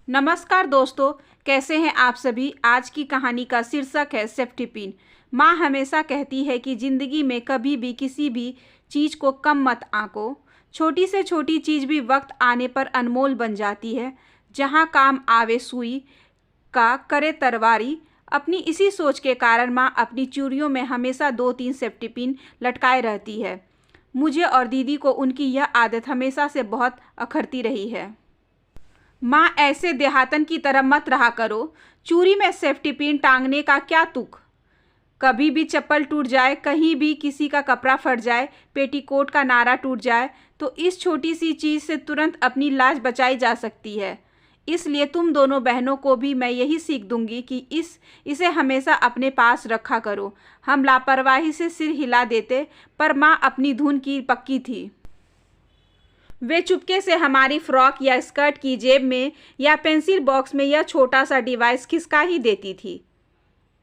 नमस्कार दोस्तों, कैसे हैं आप सभी। आज की कहानी का शीर्षक है सेफ्टी पिन। माँ हमेशा कहती है कि ज़िंदगी में कभी भी किसी भी चीज़ को कम मत आंको। छोटी से छोटी चीज़ भी वक्त आने पर अनमोल बन जाती है। जहाँ काम आवे सुई का करे तरवारी। अपनी इसी सोच के कारण माँ अपनी चूड़ियों में हमेशा 2-3 सेफ्टी पिन लटकाए रहती है। मुझे और दीदी को उनकी यह आदत हमेशा से बहुत अखरती रही है। माँ, ऐसे देहातन की तरह मत रहा करो। चूड़ी में सेफ्टी पिन टांगने का क्या तुक। कभी भी चप्पल टूट जाए, कहीं भी किसी का कपड़ा फट जाए, पेटीकोट का नारा टूट जाए तो इस छोटी सी चीज़ से तुरंत अपनी लाज बचाई जा सकती है। इसलिए तुम दोनों बहनों को भी मैं यही सीख दूंगी कि इसे हमेशा अपने पास रखा करो। हम लापरवाही से सिर हिला देते, पर माँ अपनी धुन की पक्की थी। वे चुपके से हमारी फ्रॉक या स्कर्ट की जेब में या पेंसिल बॉक्स में यह छोटा सा डिवाइस खिसका ही देती थी।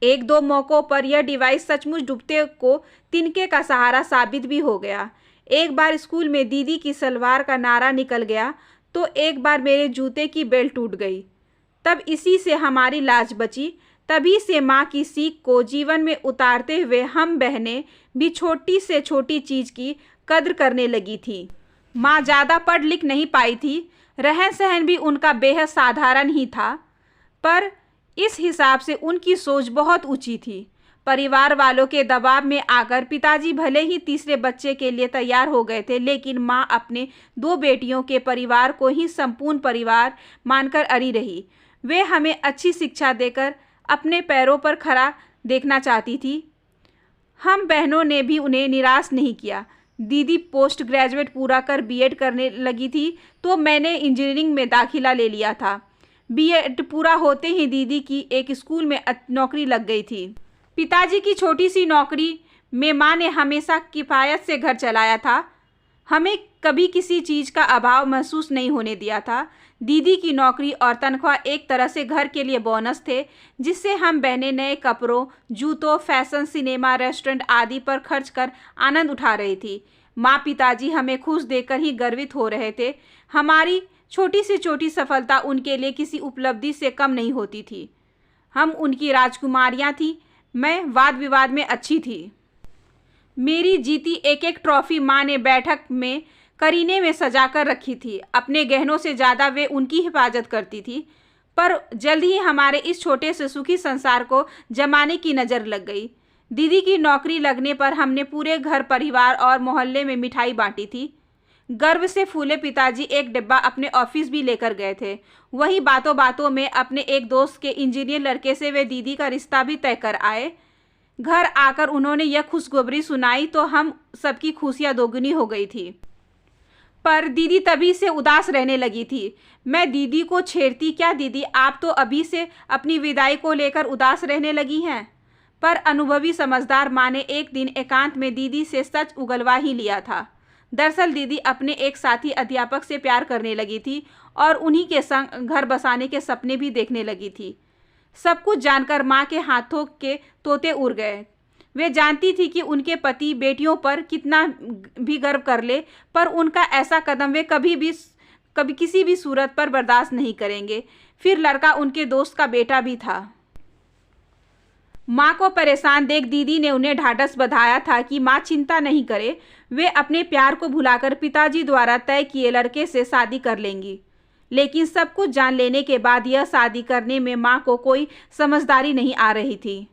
एक दो मौक़ों पर यह डिवाइस सचमुच डूबते को तिनके का सहारा साबित भी हो गया। एक बार स्कूल में दीदी की सलवार का नारा निकल गया तो एक बार मेरे जूते की बेल्ट टूट गई। तब इसी से हमारी लाज बची। तभी से माँ की सीख को जीवन में उतारते हुए हम बहनें भी छोटी से छोटी चीज़ की कद्र करने लगी थी। माँ ज़्यादा पढ़ लिख नहीं पाई थी, रहन सहन भी उनका बेहद साधारण ही था, पर इस हिसाब से उनकी सोच बहुत ऊंची थी। परिवार वालों के दबाव में आकर पिताजी भले ही तीसरे बच्चे के लिए तैयार हो गए थे, लेकिन माँ अपने 2 बेटियों के परिवार को ही संपूर्ण परिवार मानकर अड़ी रही। वे हमें अच्छी शिक्षा देकर अपने पैरों पर खड़ा देखना चाहती थी। हम बहनों ने भी उन्हें निराश नहीं किया। दीदी पोस्ट ग्रेजुएट पूरा कर बीएड करने लगी थी तो मैंने इंजीनियरिंग में दाखिला ले लिया था। बीएड पूरा होते ही दीदी की एक स्कूल में नौकरी लग गई थी। पिताजी की छोटी सी नौकरी में माँ ने हमेशा किफ़ायत से घर चलाया था। हमें कभी किसी चीज़ का अभाव महसूस नहीं होने दिया था। दीदी की नौकरी और तनख्वाह एक तरह से घर के लिए बोनस थे, जिससे हम बहनें नए कपड़ों, जूतों, फैशन, सिनेमा, रेस्टोरेंट आदि पर खर्च कर आनंद उठा रही थी। माँ पिताजी हमें खुश देखकर ही गर्वित हो रहे थे। हमारी छोटी से छोटी सफलता उनके लिए किसी उपलब्धि से कम नहीं होती थी। हम उनकी राजकुमारियाँ थीं। मैं वाद विवाद में अच्छी थी। मेरी जीती एक एक ट्रॉफी माँ ने बैठक में करीने में सजा कर रखी थी। अपने गहनों से ज़्यादा वे उनकी हिफाजत करती थी। पर जल्द ही हमारे इस छोटे से सुखी संसार को जमाने की नज़र लग गई। दीदी की नौकरी लगने पर हमने पूरे घर परिवार और मोहल्ले में मिठाई बांटी थी। गर्व से फूले पिताजी एक डिब्बा अपने ऑफिस भी लेकर गए थे। वही बातों बातों में अपने एक दोस्त के इंजीनियर लड़के से वे दीदी का रिश्ता भी तय कर आए। घर आकर उन्होंने यह खुशखबरी सुनाई तो हम सबकी खुशियाँ दोगुनी हो गई थी। पर दीदी तभी से उदास रहने लगी थी। मैं दीदी को छेड़ती, क्या दीदी आप तो अभी से अपनी विदाई को लेकर उदास रहने लगी हैं। पर अनुभवी समझदार माँ ने एक दिन एकांत में दीदी से सच उगलवा ही लिया था। दरअसल दीदी अपने एक साथी अध्यापक से प्यार करने लगी थी और उन्हीं के संग घर बसाने के सपने भी देखने लगी थी। सब कुछ जानकर माँ के हाथों के तोते उड़ गए। वे जानती थी कि उनके पति बेटियों पर कितना भी गर्व कर ले, पर उनका ऐसा कदम वे कभी किसी भी सूरत पर बर्दाश्त नहीं करेंगे। फिर लड़का उनके दोस्त का बेटा भी था। माँ को परेशान देख दीदी ने उन्हें ढाढ़स बंधाया था कि माँ चिंता नहीं करे, वे अपने प्यार को भुलाकर पिताजी द्वारा तय किए लड़के से शादी कर लेंगी। लेकिन सब कुछ जान लेने के बाद यह शादी करने में माँ को कोई समझदारी नहीं आ रही थी।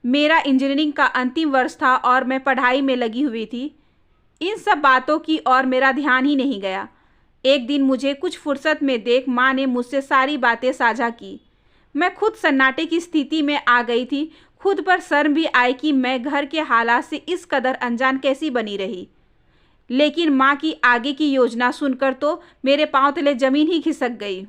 मेरा इंजीनियरिंग का अंतिम वर्ष था और मैं पढ़ाई में लगी हुई थी। इन सब बातों की ओर मेरा ध्यान ही नहीं गया। एक दिन मुझे कुछ फुर्सत में देख माँ ने मुझसे सारी बातें साझा की। मैं खुद सन्नाटे की स्थिति में आ गई थी। खुद पर शर्म भी आई कि मैं घर के हालात से इस कदर अनजान कैसी बनी रही। लेकिन माँ की आगे की योजना सुनकर तो मेरे पांव तले जमीन ही खिसक गई।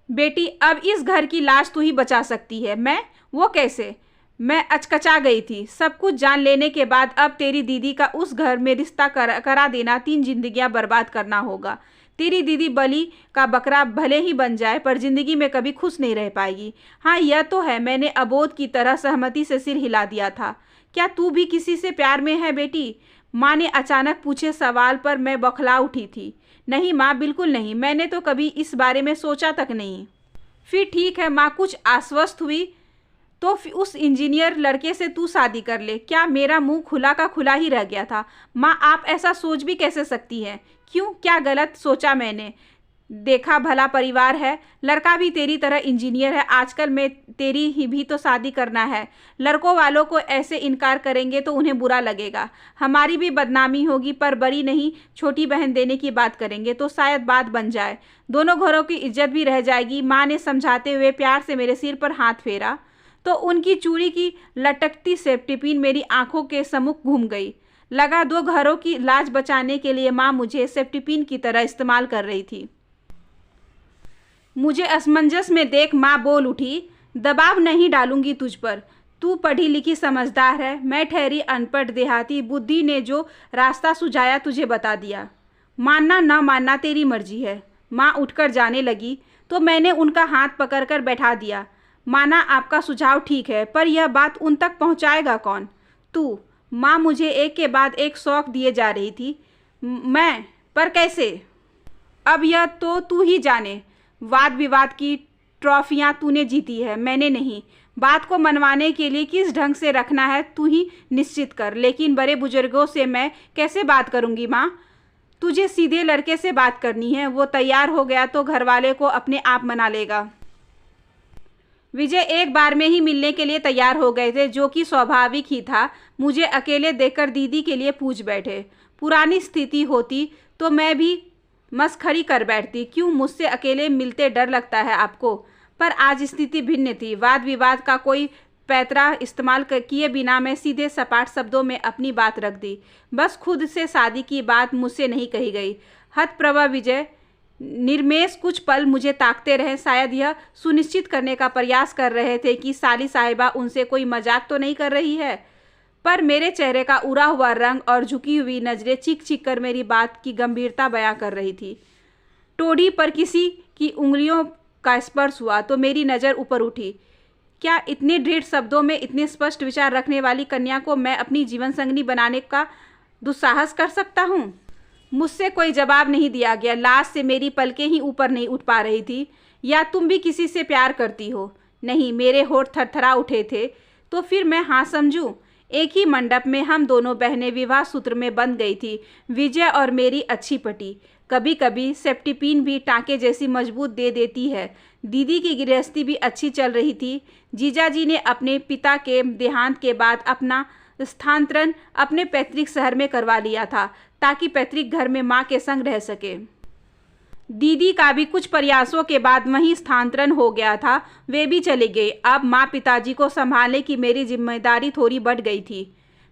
बेटी, अब इस घर की लाज तू ही बचा सकती है। मैं? वो कैसे? मैं अचकचा गई थी। सब कुछ जान लेने के बाद अब तेरी दीदी का उस घर में रिश्ता करा देना 3 जिंदगियां बर्बाद करना होगा। तेरी दीदी बलि का बकरा भले ही बन जाए, पर जिंदगी में कभी खुश नहीं रह पाएगी। हाँ, यह तो है, मैंने अबोध की तरह सहमति से सिर हिला दिया था। क्या तू भी किसी से प्यार में है बेटी? माँ ने अचानक पूछे सवाल पर मैं बौखला उठी थी। नहीं माँ, बिल्कुल नहीं, मैंने तो कभी इस बारे में सोचा तक नहीं। फिर ठीक है माँ, कुछ आश्वस्त हुई तो उस इंजीनियर लड़के से तू शादी कर ले। क्या मेरा मुंह खुला का खुला ही रह गया था। माँ, आप ऐसा सोच भी कैसे सकती हैं? क्यों, क्या गलत सोचा मैंने? देखा भला परिवार है, लड़का भी तेरी तरह इंजीनियर है। आजकल में तेरी ही भी तो शादी करना है। लड़कों वालों को ऐसे इनकार करेंगे तो उन्हें बुरा लगेगा, हमारी भी बदनामी होगी। पर बड़ी नहीं, छोटी बहन देने की बात करेंगे तो शायद बात बन जाए, दोनों घरों की इज्जत भी रह जाएगी। माँ ने समझाते हुए प्यार से मेरे सिर पर हाथ फेरा तो उनकी चूड़ी की लटकती सेफ्टी पिन मेरी आंखों के सम्मुख घूम गई। लगा दो घरों की लाज बचाने के लिए माँ मुझे सेफ्टी पिन की तरह इस्तेमाल कर रही थी। मुझे असमंजस में देख माँ बोल उठी, दबाव नहीं डालूंगी तुझ पर, तू पढ़ी लिखी समझदार है, मैं ठहरी अनपढ़ देहाती। बुद्धि ने जो रास्ता सुझाया तुझे बता दिया, मानना ना मानना तेरी मर्जी है। माँ उठकर जाने लगी तो मैंने उनका हाथ पकड़कर बैठा दिया। माना आपका सुझाव ठीक है, पर यह बात उन तक पहुँचाएगा कौन? तू। माँ मुझे एक के बाद एक शौक दिए जा रही थी। मैं? पर कैसे? अब यह तो तू ही जाने। वाद विवाद की ट्रॉफियां तूने जीती है, मैंने नहीं। बात को मनवाने के लिए किस ढंग से रखना है तू ही निश्चित कर। लेकिन बड़े बुजुर्गों से मैं कैसे बात करूंगी माँ? तुझे सीधे लड़के से बात करनी है, वो तैयार हो गया तो घरवाले को अपने आप मना लेगा। विजय एक बार में ही मिलने के लिए तैयार हो गए थे, जो कि स्वाभाविक ही था। मुझे अकेले देखकर दीदी के लिए पूछ बैठे। पुरानी स्थिति होती तो मैं भी मस्खरी कर बैठती, क्यों मुझसे अकेले मिलते डर लगता है आपको? पर आज स्थिति भिन्न थी। वाद विवाद का कोई पैतरा इस्तेमाल किए बिना मैं सीधे सपाट शब्दों में अपनी बात रख दी। बस खुद से शादी की बात मुझसे नहीं कही गई। हतप्रभा विजय निर्मेश कुछ पल मुझे ताकते रहे, शायद यह सुनिश्चित करने का प्रयास कर रहे थे कि साली साहिबा उनसे कोई मजाक तो नहीं कर रही है। पर मेरे चेहरे का उड़ा हुआ रंग और झुकी हुई नज़रें चीख चीख कर मेरी बात की गंभीरता बयां कर रही थी। टोड़ी पर किसी की उंगलियों का स्पर्श हुआ तो मेरी नज़र ऊपर उठी। क्या इतने दृढ़ शब्दों में इतने स्पष्ट विचार रखने वाली कन्या को मैं अपनी जीवन संगनी बनाने का दुस्साहस कर सकता हूँ? मुझसे कोई जवाब नहीं दिया गया। लाश से मेरी पलकें ही ऊपर नहीं उठ पा रही थी। या तुम भी किसी से प्यार करती हो? नहीं, मेरे होठ थरथरा उठे थे। तो फिर मैं हाँ समझूं? एक ही मंडप में हम दोनों बहनें विवाह सूत्र में बंध गई थी। विजय और मेरी अच्छी पटी। कभी कभी सेफ्टी पिन भी टाँके जैसी मजबूत दे देती है। दीदी की गृहस्थी भी अच्छी चल रही थी। जीजाजी ने अपने पिता के देहांत के बाद अपना स्थानांतरण अपने पैतृक शहर में करवा लिया था, ताकि पैतृक घर में माँ के संग रह सके। दीदी का भी कुछ प्रयासों के बाद वहीं स्थानांतरण हो गया था, वे भी चले गए। अब माँ पिताजी को संभालने की मेरी जिम्मेदारी थोड़ी बढ़ गई थी।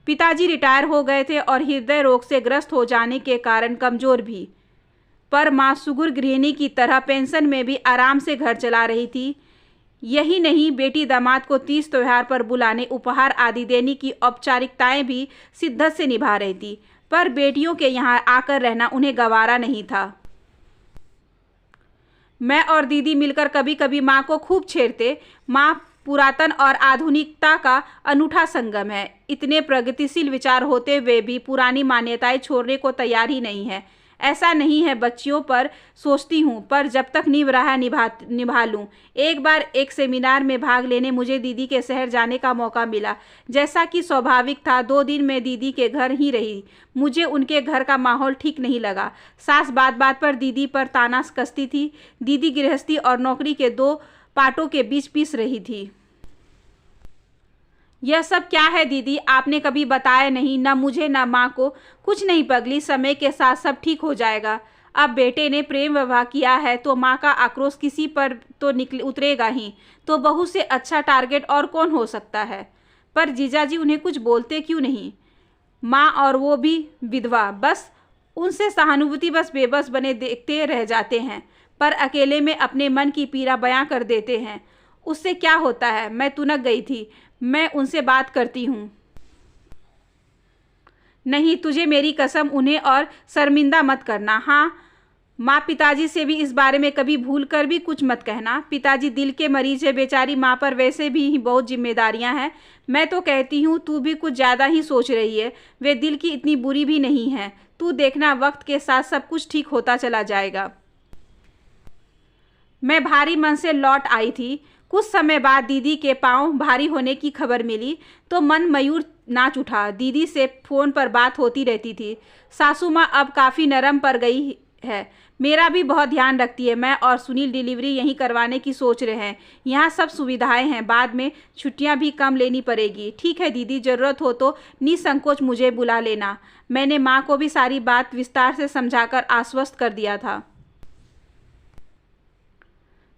पिताजी रिटायर हो गए थे और हृदय रोग से ग्रस्त हो जाने के कारण कमज़ोर भी। पर माँ सुगुर गृहिणी की तरह पेंशन में भी आराम से घर चला रही थी। यही नहीं, बेटी दामाद को तीज त्योहार पर बुलाने, उपहार आदि देने की औपचारिकताएं भी शिद्दत से निभा रही थी। पर बेटियों के यहाँ आकर रहना उन्हें गवारा नहीं था। मैं और दीदी मिलकर कभी कभी माँ को खूब छेड़ते। माँ पुरातन और आधुनिकता का अनूठा संगम है। इतने प्रगतिशील विचार होते हुए भी पुरानी मान्यताएं छोड़ने को तैयार ही नहीं है। ऐसा नहीं है बच्चियों पर सोचती हूँ, पर जब तक निभ रहा निभा लूँ। एक बार एक सेमिनार में भाग लेने मुझे दीदी के शहर जाने का मौका मिला। जैसा कि स्वाभाविक था, 2 दिन मैं दीदी के घर ही रही। मुझे उनके घर का माहौल ठीक नहीं लगा। सास बात बात पर दीदी पर ताना कसती थी। दीदी गृहस्थी और नौकरी के 2 पाटों के बीच पीस रही थी। यह सब क्या है दीदी? आपने कभी बताया नहीं, न मुझे न माँ को। कुछ नहीं पगली, समय के साथ सब ठीक हो जाएगा। अब बेटे ने प्रेम विवाह किया है तो माँ का आक्रोश किसी पर तो उतरेगा ही। तो बहू से अच्छा टारगेट और कौन हो सकता है? पर जीजाजी उन्हें कुछ बोलते क्यों नहीं? माँ और वो भी विधवा, बस उनसे सहानुभूति बस बेबस बने देखते रह जाते हैं। पर अकेले में अपने मन की पीड़ा बयां कर देते हैं। उससे क्या होता है? मैं तुनक गई थी, मैं उनसे बात करती हूँ। नहीं, तुझे मेरी कसम, उन्हें और शर्मिंदा मत करना। हाँ माँ, पिताजी से भी इस बारे में कभी भूल कर भी कुछ मत कहना। पिताजी दिल के मरीज है, बेचारी माँ पर वैसे भी बहुत जिम्मेदारियाँ हैं। मैं तो कहती हूँ तू भी कुछ ज़्यादा ही सोच रही है। वे दिल की इतनी बुरी भी नहीं है। तू देखना, वक्त के साथ सब कुछ ठीक होता चला जाएगा। मैं भारी मन से लौट आई थी। कुछ समय बाद दीदी के पांव भारी होने की खबर मिली तो मन मयूर नाच उठा। दीदी से फ़ोन पर बात होती रहती थी। सासू माँ अब काफ़ी नरम पड़ गई है, मेरा भी बहुत ध्यान रखती है। मैं और सुनील डिलीवरी यहीं करवाने की सोच रहे हैं। यहाँ सब सुविधाएं हैं, बाद में छुट्टियाँ भी कम लेनी पड़ेगी। ठीक है दीदी, ज़रूरत हो तो निसंकोच मुझे बुला लेना। मैंने माँ को भी सारी बात विस्तार से समझाकर आश्वस्त कर दिया था।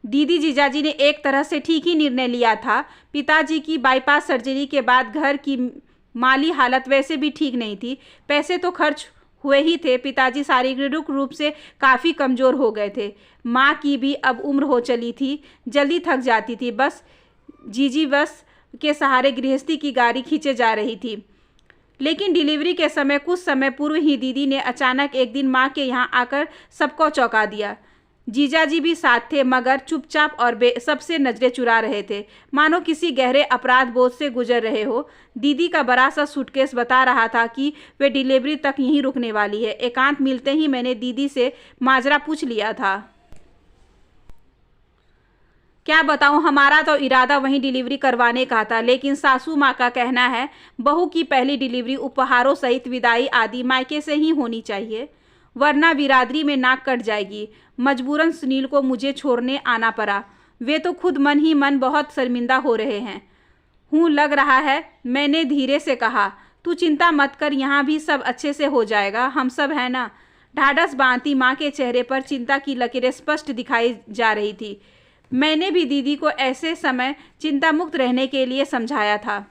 दीदी जीजाजी ने एक तरह से ठीक ही निर्णय लिया था। पिताजी की बाईपास सर्जरी के बाद घर की माली हालत वैसे भी ठीक नहीं थी। पैसे तो खर्च हुए ही थे। पिताजी शारीरिक रूप से काफ़ी कमज़ोर हो गए थे। माँ की भी अब उम्र हो चली थी, जल्दी थक जाती थी। जीजी बस के सहारे गृहस्थी की गाड़ी खींचे जा रही थी। लेकिन डिलीवरी के समय कुछ समय पूर्व ही दीदी ने अचानक एक दिन माँ के यहाँ आकर सबको चौंका दिया। जीजाजी भी साथ थे, मगर चुपचाप और सबसे नजरें चुरा रहे थे, मानो किसी गहरे अपराध बोध से गुजर रहे हो। दीदी का बड़ा सा सूटकेस बता रहा था कि वे डिलीवरी तक यहीं रुकने वाली है। एकांत मिलते ही मैंने दीदी से माजरा पूछ लिया था। क्या बताऊं, हमारा तो इरादा वहीं डिलीवरी करवाने का था, लेकिन सासू माँ का कहना है बहू की पहली डिलीवरी उपहारों सहित विदाई आदि मायके से ही होनी चाहिए, वरना बिरादरी में नाक कट जाएगी। मजबूरन सुनील को मुझे छोड़ने आना पड़ा। वे तो खुद मन ही मन बहुत शर्मिंदा हो रहे हैं। लग रहा है, मैंने धीरे से कहा। तू चिंता मत कर, यहाँ भी सब अच्छे से हो जाएगा, हम सब है ना। ढाढ़स बांधती माँ के चेहरे पर चिंता की लकीरें स्पष्ट दिखाई जा रही थी। मैंने भी दीदी को ऐसे समय चिंता मुक्त रहने के लिए समझाया था।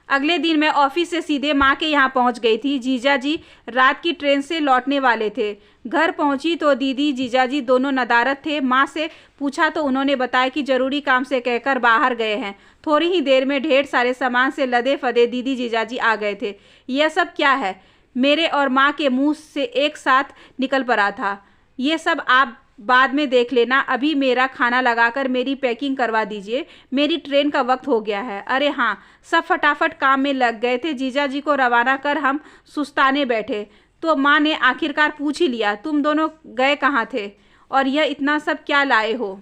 अगले दिन मैं ऑफिस से सीधे माँ के यहाँ पहुँच गई थी। जीजाजी रात की ट्रेन से लौटने वाले थे। घर पहुँची तो दीदी जीजाजी दोनों नदारद थे। माँ से पूछा तो उन्होंने बताया कि ज़रूरी काम से कहकर बाहर गए हैं। थोड़ी ही देर में ढेर सारे सामान से लदे फदे दीदी जीजाजी आ गए थे। यह सब क्या है? मेरे और माँ के मुँह से एक साथ निकल पड़ा था। ये सब आप बाद में देख लेना, अभी मेरा खाना लगाकर मेरी पैकिंग करवा दीजिए, मेरी ट्रेन का वक्त हो गया है। अरे हाँ, सब फटाफट काम में लग गए थे। जीजाजी को रवाना कर हम सुस्ताने बैठे तो माँ ने आखिरकार पूछ ही लिया, तुम दोनों गए कहाँ थे और यह इतना सब क्या लाए हो?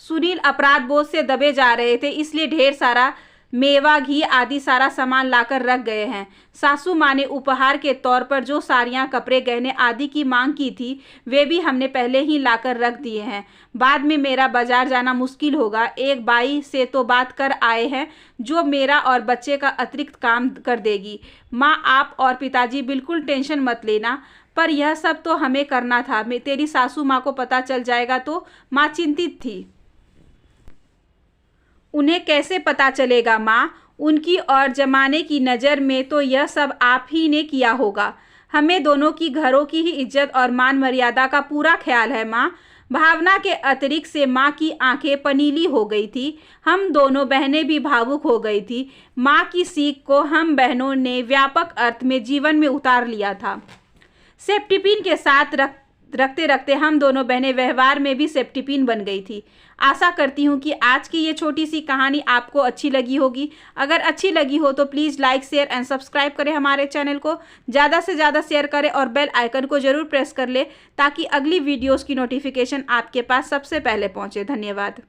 सुनील अपराध बोध से दबे जा रहे थे, इसलिए ढेर सारा मेवा घी आदि सारा सामान लाकर रख गए हैं। सासू माँ ने उपहार के तौर पर जो साड़ियाँ कपड़े गहने आदि की मांग की थी वे भी हमने पहले ही लाकर रख दिए हैं। बाद में मेरा बाजार जाना मुश्किल होगा। एक बाई से तो बात कर आए हैं जो मेरा और बच्चे का अतिरिक्त काम कर देगी। माँ, आप और पिताजी बिल्कुल टेंशन मत लेना, पर यह सब तो हमें करना था। तेरी सासू माँ को पता चल जाएगा तो। माँ चिंतित थी। उन्हें कैसे पता चलेगा माँ? उनकी और जमाने की नज़र में तो यह सब आप ही ने किया होगा। हमें दोनों की घरों की ही इज्जत और मान मर्यादा का पूरा ख्याल है माँ। भावना के अतिरिक्त से माँ की आंखें पनीली हो गई थी। हम दोनों बहनें भी भावुक हो गई थी। माँ की सीख को हम बहनों ने व्यापक अर्थ में जीवन में उतार लिया था। सेफ्टी पिन के साथ रखते रखते हम दोनों बहनें व्यवहार में भी सेफ्टी पिन बन गई थी। आशा करती हूँ कि आज की ये छोटी सी कहानी आपको अच्छी लगी होगी। अगर अच्छी लगी हो तो please like, share and subscribe करें हमारे चैनल को। ज़्यादा से ज़्यादा शेयर करें और बेल आइकन को ज़रूर प्रेस कर ले ताकि अगली वीडियोज़ की नोटिफिकेशन आपके पास सबसे पहले पहुँचे। धन्यवाद।